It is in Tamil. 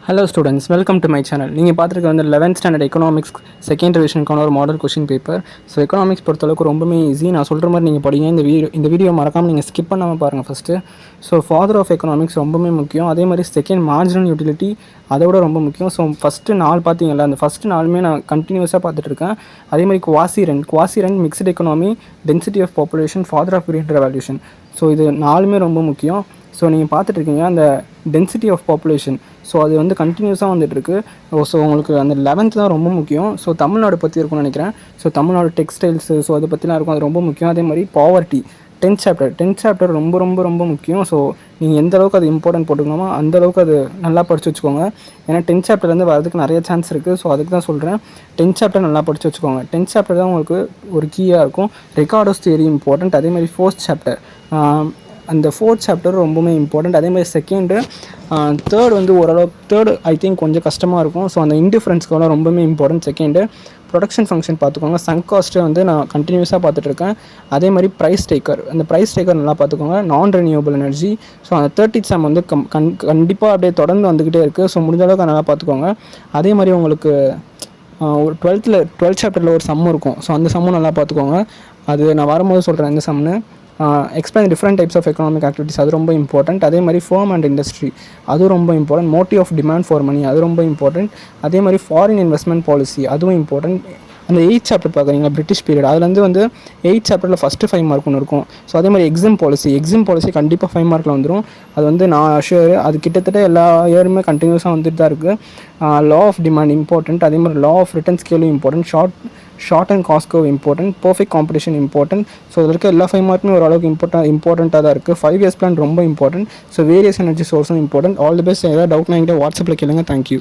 Hello students, welcome to my channel. நீங்கள் பார்த்துருக்க வந்து 11th ஸ்டாண்டர்ட் எக்கனாமிக்ஸ் செகண்ட் ரிவிஷனுக்கான ஒரு model question paper. So economics பொறுத்தளவுக்கு ரொம்பவே ஈஸி. நான் சொல்கிற மாதிரி நீங்கள் படிங்க. இந்த வீடியோ மறக்காமல் நீங்கள் ஸ்கிப் பண்ணாமல் பாருங்கள் first. So father of economics ரொம்பவே முக்கியம். அதே மாதிரி செகண்ட் மார்ஜினல் யூட்டிலிட்டி அதோட ரொம்ப முக்கியம். ஸோ ஃபஸ்ட்டு 4 பார்த்தீங்களா, அந்த ஃபஸ்ட்டு 4மே நான் கண்டினியூஸாக பார்த்துட்ருக்கேன். அதே மாதிரி quasi rent, mixed economy, density of population, father of great revolution. So இது 4மே ரொம்ப முக்கியம். ஸோ நீங்கள் பார்த்துட்ருக்கீங்க அந்த டென்சிட்டி ஆஃப் பாப்புலேஷன். ஸோ அது வந்து கண்டினியூஸாக வந்துட்டுருக்கு. ஸோ உங்களுக்கு அந்த 11th தான் ரொம்ப முக்கியம். ஸோ தமிழ்நாடு பற்றி இருக்கும்னு நினைக்கிறேன். ஸோ தமிழ்நாடு டெக்ஸ்டைல்ஸு, ஸோ அதை பற்றிலாம் இருக்கும், அது ரொம்ப முக்கியம். அதே மாதிரி பாவர்ட்டி 10th சாப்டர் ரொம்ப ரொம்ப ரொம்ப முக்கியம். ஸோ நீங்கள் எந்த அளவுக்கு அது இம்பார்ட்டன்ட் போட்டுக்கணுமோ அந்தளவுக்கு அது நல்லா படித்து வச்சுக்கோங்க. ஏன்னா 10th சாப்டர்லேருந்து வரதுக்கு நிறைய சான்ஸ் இருக்குது. ஸோ அதுக்கு தான் சொல்கிறேன், 10th சாப்டர் நல்லா படித்து வச்சுக்கோங்க. 10th சாப்டர் தான் உங்களுக்கு ஒரு கீயாக இருக்கும். ரிகார்டோஸ் தியரி இம்பார்ட்டன்ட். அதே மாதிரி 4th சாப்டர், அந்த 4th சாப்டர் ரொம்பவுமே இம்பார்ட்டண்ட். அதே மாதிரி செகண்டு, தேர்ட் வந்து ஓரளவுக்கு தேர்டு ஐ திங்க் கொஞ்சம் கஷ்டமாக இருக்கும். ஸோ அந்த இன்டிஃபரன்ஸ்க்கெல்லாம் ரொம்பவுமே இம்பார்ட்டன்ட். செகண்டு ப்ரொடக்ஷன் ஃபங்க்ஷன் பார்த்துக்கோங்க. சங்க் காஸ்ட்டு வந்து நான் கண்டினியூஸாக பார்த்துட்ருக்கேன். அதே மாதிரி ப்ரைஸ் டேக்கர், அந்த ப்ரைஸ் டேக்கர் நல்லா பார்த்துக்கோங்க. நான் ரெனியூவபிள் எனர்ஜி. ஸோ அந்த 30th சம் வந்து கண்டிப்பாக அப்படியே தொடர்ந்து வந்துக்கிட்டே இருக்குது. ஸோ முடிஞ்ச அளவுக்கு நல்லா பார்த்துக்கோங்க. அதே மாதிரி உங்களுக்கு ஒரு 12th சாப்டரில் ஒரு சம் இருக்கும். ஸோ அந்த சம்மும் நல்லா பார்த்துக்கோங்க. அது நான் வரும்போது சொல்கிறேன் இந்த சம்னு. Explain different types of economic activities, அது ரொம்ப இம்பார்ட்டண்ட். அதே மாதிரி ஃபர்ம் அண்ட் இண்டஸ்ட்ரி, அதுவும் ரொம்ப important. Motive of demand for money, அது ரொம்ப இம்பார்ட்டன்ட். அதே மாதிரி ஃபாரின் இன்வெஸ்ட்மெண்ட் பாலிசி, அதுவும் இம்பார்ட்டன்ட். அந்த 8th சாப்டர் பார்க்குறீங்களா, பிரிட்டிஷ் பீரியட், அதுலேருந்து வந்து 8th சாப்டரில் ஃபஸ்ட்டு 5 மார்க் ஒன்று இருக்கும். ஸோ அதே மாதிரி எக்ஸாம் பாலிசி கண்டிப்பாக 5 மார்க்கில் வந்துடும். அது வந்து நான் ஷுர், அது கிட்டத்தட்ட எல்லா இயருமே கண்டினியூஸாக வந்துட்டு தான் இருக்குது. Law of demand important. அதே மாதிரி லா ஆஃப் ரிட்டர்ன் ஸ்கேலும் important. Short and cost curve important. Perfect competition important. So இதில் இருக்க எல்லா 5 மார்க்குமே ஓரளவுக்கு இம்பார்ட்டண்ட்டாக தான் இருக்குது. 5 years பிளான் ரொம்ப இம்பார்ட்டன்ட். ஸோ வேரியஸ் எனர்ஜி சோர்ஸும் இம்பார்ட்டன்ட். All the best. ஏதாவது டவுட்னா என்கிட்ட வாட்ஸ்அப்பில் கேளுங்க. தேங்க்யூ.